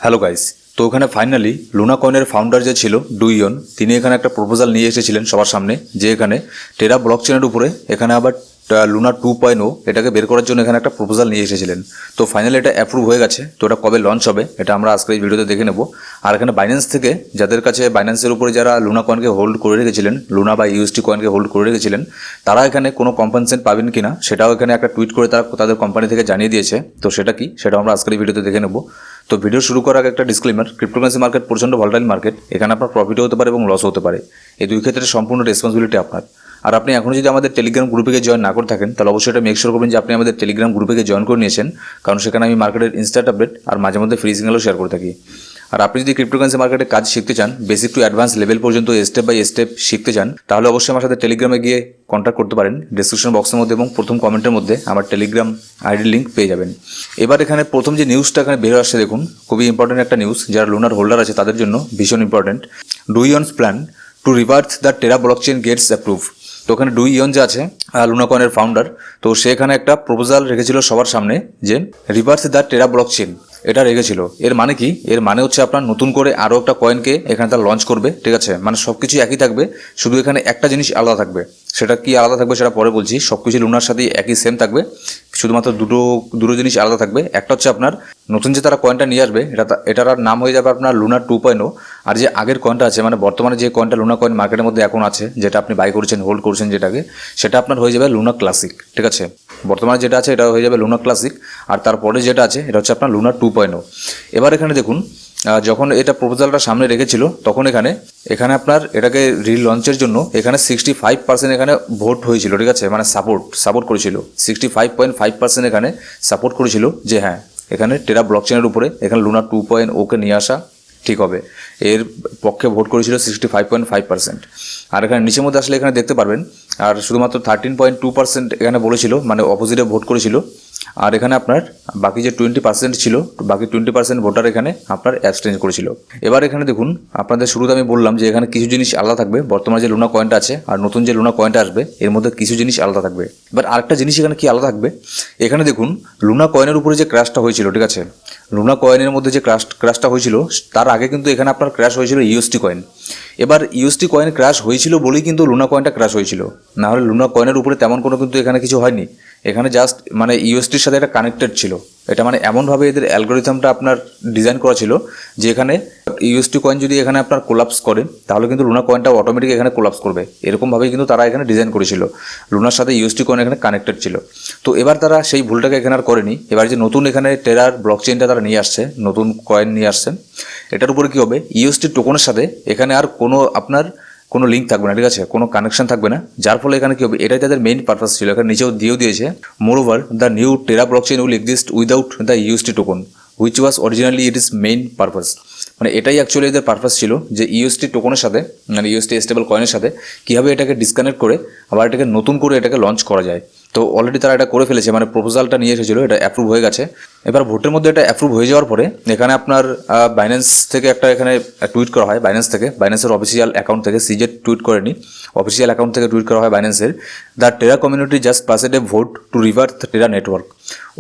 Hello guys, তো ওখানে finally Luna কয়েনের ফাউন্ডার যে ছিল ডুইয়ন, তিনি এখানে একটা প্রপোজাল নিয়ে এসেছিলেন সবার সামনে যে এখানে টেরা ব্লক চেনের উপরে এখানে আবার লুনা 2.0 এটাকে বের করার জন্য এখানে একটা প্রপোজাল নিয়ে এসেছিলেন। তো ফাইনালি এটা অ্যাপ্রুভ হয়ে গেছে। তো এটা কবে লঞ্চ হবে এটা আমরা আজকে এই ভিডিওতে দেখে নেব। আর এখানে বাইন্যান্স থেকে যাদের কাছে বাইন্যান্সের উপরে যারা লুনা কয়েনকে হোল্ড করে রেখেছিলেন, লুনা বা ইউএসটি কয়েনকে হোল্ড করে রেখেছিলেন, তারা এখানে কোনো কম্পেনসেশন পাবেন কিনা সেটাও এখানে একটা টুইট করে তারা তাদের কোম্পানি থেকে জানিয়ে দিয়েছে। তো সেটা কি সেটা আমরা আজকের এই ভিডিওতে দেখে নেব। তো ভিডিও শুরু করার আগে একটা ডিসক্লেমার, ক্রিপ্টোকারেন্সি মার্কেট প্রচণ্ড ভলটাইল মার্কেট। এখানে আপনার প্রফিটও হতে পারে এবং লস হতে পারে। এই দুই ক্ষেত্রে সম্পূর্ণ রেসপন্সিবিলিটি আপনার। আর আপনি এখনও যদি আমাদের টেলিগ্রাম গ্রুপে জয়েন না করে থাকেন তাহলে অবশ্যই এটা মেক শিওর করবেন যে আপনি আমাদের টেলিগ্রাম গ্রুপে জয়েন করে নিয়েছেন, কারণ সেখানে আমি মার্কেটের ইনস্ট্যান্ট আপডেট আর মাঝে মধ্যে ফ্রি সিগন্যালও শেয়ার করে থাকি। আর আপনি যদি ক্রিপ্টোকারেন্সি মার্কেটে কাজ শিখতে চান, বেসিক টু অ্যাডভান্স লেভেল পর্যন্ত স্টেপ বাই স্টেপ শিখতে চান, তাহলে অবশ্যই আমার সাথে টেলিগ্রামে গিয়ে কন্ট্যাক্ট করতে পারেন। ডিসক্রিপশন বক্সের মধ্যে এবং প্রথম কমেন্টের মধ্যে আমার টেলিগ্রাম আইডি লিঙ্ক পেয়ে যাবেন। এবার এখানে প্রথম যে নিউজটা এখানে বের আসছে দেখুন, খুবই ইম্পর্টেন্ট একটা নিউজ। যারা লুনার হোল্ডার আছে তাদের জন্য ভীষণ important. Do Kwon's plan to reverse the Terra blockchain gets approve. তো ওখানে ডুইয়ন যে আছে লুনা কয়েনের ফাউন্ডার, তো সেখানে একটা প্রপোজাল রেখেছিল সবার সামনে যে রিভার্স দ্য টেরা ব্লকচেন এটা রেখেছিল। এর মানে কি? এর মানে হচ্ছে আপনার নতুন করে আরও একটা কয়েনকে এখানে তার লঞ্চ করবে, ঠিক আছে? মানে সব কিছু একই থাকবে, শুধু এখানে একটা জিনিস আলাদা থাকবে। সেটা কি আলাদা থাকবে সেটা পরে বলছি। সব কিছু লুনার সাথে একই সেম থাকবে, শুধুমাত্র দুটো জিনিস আলাদা থাকবে। একটা হচ্ছে আপনার নতুন যে তারা কয়েনটা নিয়ে আসবে এটার নাম হয়ে যাবে আপনার লুনা 2.0। আর যে আগের কয়েনটা আছে, মানে বর্তমানে যে কয়েনটা লুনা কয়েন মার্কেটের মধ্যে এখন আছে, যেটা আপনি বাই করছেন, হোল্ড করছেন যেটাকে, সেটা আপনার হয়ে যাবে লুনা ক্লাসিক, ঠিক আছে? বর্তমানে যেটা আছে এটা হয়ে যাবে লুনা ক্লাসিক। আর তারপরে যেটা আছে এটা হচ্ছে আপনার লুনা 2.0। এবার এখানে দেখুন, যখন এটা প্রপোজালটা সামনে রেখেছিল তখন এখানে আপনার এটাকে রিলঞ্চের জন্য এখানে 65% এখানে ভোট হয়েছিল, ঠিক আছে? মানে সাপোর্ট করেছিল 65.5% এখানে সাপোর্ট করেছিল যে হ্যাঁ, এখানে টেরা ব্লকচেনের উপরে এখানে লুনা 2.0কে নিয়ে আসা ঠিক হবে। এর পক্ষে ভোট করেছিল 65.5%। আর এখানে নিচের মধ্যে আসলে এখানে দেখতে পারবেন, আর শুধুমাত্র 13.2% এখানে বলেছিল, মানে অপোজিটে ভোট করেছিল। আর এখানে আপনার বাকি যে 20% ছিল, বাকি 20% ভোটার এখানে আপনার অ্যাবস্টেন করেছিল। এবার এখানে দেখুন, আপনাদের শুরুতে আমি বললাম যে এখানে কিছু জিনিস আলাদা থাকবে। বর্তমানে যে লুনা কয়েনটা আছে আর নতুন যে লুনা কয়েনটা আসবে এর মধ্যে কিছু জিনিস আলাদা থাকবে। এবার আরেকটা জিনিস এখানে কি আলাদা থাকবে, এখানে দেখুন লুনা কয়েনের উপরে যে ক্র্যাশটা হয়েছিল, ঠিক আছে? লুনা কয়েনের মধ্যে যে ক্র্যাশটা হয়েছিল তার আগে কিন্তু এখানে আপনার ক্র্যাশ হয়েছিল ইউএসটি কয়েন। এবার ইউএসটি কয়েন ক্র্যাশ হয়েছিল বলেই কিন্তু লুনা কয়েনটা ক্র্যাশ হয়েছিল, না হলে লুনা কয়েনের উপরে তেমন কোনো কিন্তু এখানে কিছু হয়নি। এখানে জাস্ট মানে ইউএসটির সাথে এটা কানেক্টেড ছিল। এটা মানে এমনভাবে এদের অ্যালগোরিথমটা আপনার ডিজাইন করা ছিল যে এখানে ইউএসটি কয়েন যদি এখানে আপনার কোলাপস করে তাহলে কিন্তু লুনা কয়েনটা অটোমেটিক এখানে কোলাপস করবে। এরকমভাবেই কিন্তু তারা এখানে ডিজাইন করেছিল, লুনার সাথে ইউএসটি কয়েন এখানে কানেক্টেড ছিল। তো এবার তারা সেই ভুলটাকে এখানে আর করেনি। এবার যে নতুন এখানে টেরার ব্লকচেনটা তারা নিয়ে আসছে, নতুন কয়েন নিয়ে আসছে, এটার উপরে কী হবে, ইউএসটি টোকনের সাথে এখানে আর কোনো লিঙ্ক থাকবে না, ঠিক আছে? কোনো কানেকশন থাকবে না। যার ফলে এখানে কী হবে, এটাই তাদের মেইন পারপাস ছিল। এখানে নিচেও দিয়েছে, মোরওভার দ্য নিউ টেরা blockchain will exist without the UST token which was originally it is main purpose. মানে এটাই অ্যাকচুয়ালি এদের পারপাস ছিল যে ইউএসটি টোকনের সাথে, মানে ইউএসটি স্টেবল কয়েনের সাথে কীভাবে এটাকে ডিসকানেক্ট করে আবার এটাকে নতুন করে এটাকে লঞ্চ করা যায়। তো অলরেডি তারা এটা করে ফেলেছে, মানে প্রপোজালটা নিয়ে এসেছিল, এটা অ্যাপ্রুভ হয়ে গেছে। এবার ভোটের মধ্যে এটা অ্যাপ্রুভ হয়ে যাওয়ার পরে এখানে আপনার বাইন্যান্স থেকে একটা এখানে টুইট করা হয়, বাইন্যান্সের অফিসিয়াল অ্যাকাউন্ট থেকে, সিজেট টুইট করেনি, অফিসিয়াল অ্যাকাউন্ট থেকে টুইট করা হয় বাইন্যান্সের, the Terra community just passed a vote to reverse the Terra network.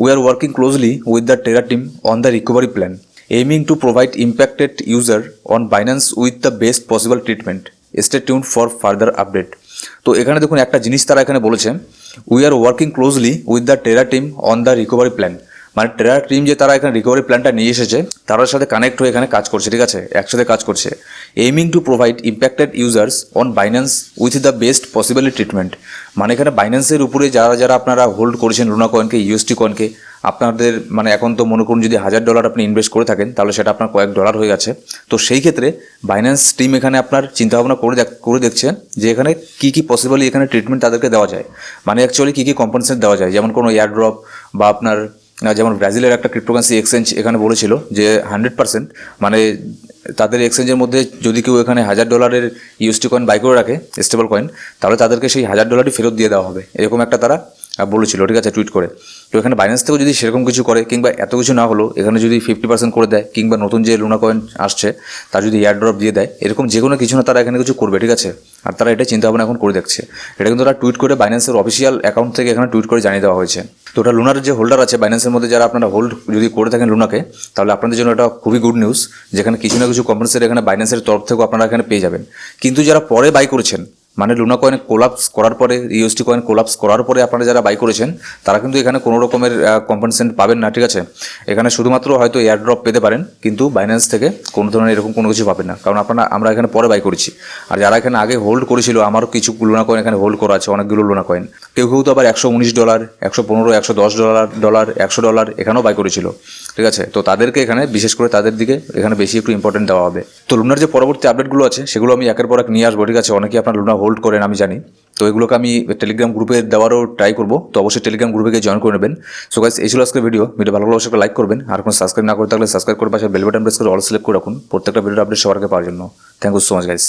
We are working closely with the Terra team on the recovery plan aiming to provide impacted user on Binance with the best possible treatment. Stay tuned for further update. তো এখানে দেখুন একটা জিনিস তারা এখানে বলেছে, we are working closely with the Terra team on the recovery plan. মানে Terra team যে তারা এখানে রিকভারি প্ল্যানটা নিয়ে এসেছে তার সাথে কানেক্ট হয়ে এখানে কাজ করছে, ঠিক আছে? একসাথে কাজ করছে। Aiming to provide impacted users on Binance with the best possible treatment. মানে এখানে বাইন্যান্সের উপরে যারা আপনারা হোল্ড করেছেন লুনা কয়েনকে, ইউএসটি কয়েনকে, আপনাদের মানে এখন তো মনে করুন যদি $1000 আপনি ইনভেস্ট করে থাকেন তাহলে সেটা আপনার কয়েক ডলার হয়ে গেছে। তো সেই ক্ষেত্রে বাইন্যান্স টিম এখানে আপনার চিন্তাভাবনা করে দেখছেন যে এখানে কী পসিবলি এখানে ট্রিটমেন্ট তাদেরকে দেওয়া যায়, মানে অ্যাকচুয়ালি কী কম্পেনসেট দেওয়া যায়। যেমন কোনো এয়ারড্রপ বা আপনার যেমন ব্রাজিলের একটা ক্রিপ্টোকারেন্সি এক্সচেঞ্জ এখানে বলেছিল যে 100% মানে তাদের এক্সচেঞ্জের মধ্যে যদি কেউ এখানে $1000 ইউএসটি কয়েন বাই করে রাখে, স্টেবল কয়েন, তাহলে তাদেরকে সেই $1000ই ফেরত দিয়ে দেওয়া হবে। এরকম একটা তারা বলেছিল, ঠিক আছে, টুইট করে। তো এখানে বাইন্যান্স থেকেও যদি সেরকম কিছু করে, কিংবা এত কিছু না হলো এখানে যদি 50% করে দেয়, কিংবা নতুন যে লুনা কয়েন আসছে তার যদি এয়ার ড্রপ দিয়ে দেয়, এরকম যে কোনো কিছু না তারা এখানে কিছু করবে, ঠিক আছে। আর তারা এটা চিন্তাভাবনা এখন করে দেখছে। এটা কিন্তু তারা টুইট করে বাইন্যান্সের অফিসিয়াল অ্যাকাউন্ট থেকে এখানে টুইট করে জানিয়ে দেওয়া হয়েছে। তো ওটা লুনার যে হোল্ডার আছে বাইন্যান্সের মধ্যে, যারা আপনারা হোল্ড যদি করে থাকেন লুনাকে, তাহলে আপনাদের জন্য এটা খুবই গুড নিউজ, যেখানে কিছু না কিছু কম্পেনসেট এখানে বাইন্যান্সের তরফ থেকেও আপনারা এখানে পেয়ে যাবেন। কিন্তু যারা পরে বাই করেছেন, মানে লুনা কয়েন কোলাপস করার পরে, ইউএসটি কয়েন কোলাপস করার পরে আপনারা যারা বাই করেছেন, তারা কিন্তু এখানে কোনো রকমের কম্পেনসেশন পাবেন না, ঠিক আছে। এখানে শুধুমাত্র হয়তো এয়ার ড্রপ পেতে পারেন, কিন্তু বাইন্যান্স থেকে কোনো ধরনের এরকম কোনো কিছু পাবেন না, কারণ আমরা এখানে পরে বাই করেছি। আর যারা এখানে আগে হোল্ড করেছিল, আমারও কিছু লুনা কয়েন এখানে হোল্ড করা আছে, অনেকগুলো লুনা কয়েন। কেউ কেউ তো আবার $119, $115, $110, $100 এখানেও বাই করেছিল, ঠিক আছে। তো তাদেরকে এখানে বিশেষ করে তাদের দিকে এখানে বেশি একটু ইম্পর্টেন্ট দেওয়া হবে। তো লুনার যে পরবর্তী আপডেটগুলো আছে সেগুলো আমি একের পর এক নিয়ে আসবো, ঠিক আছে। অনেকেই আপনার লুনা হোল্ড করেন আমি জানি, তো এগুলোকে আমি টেলিগ্রাম গ্রুপে দেওয়ারও ট্রাই করবো। তো অবশ্যই টেলিগ্রাম গ্রুপে গিয়ে জয়েন করে নেবেন। সো গাইস, এই ছিল আজকের ভিডিও ভালো লাগলে অবশ্যই লাইক করবেন, আর কোনো সাবস্ক্রাইব না করে থাকলে সাবস্ক্রাইব করে পাশে বেল বাটন প্রেস করে অল সিলেক্ট করে রাখুন প্রত্যেকটা ভিডিওর আপডেট সবার আগে পাওয়ার জন্য। Thank you so much guys.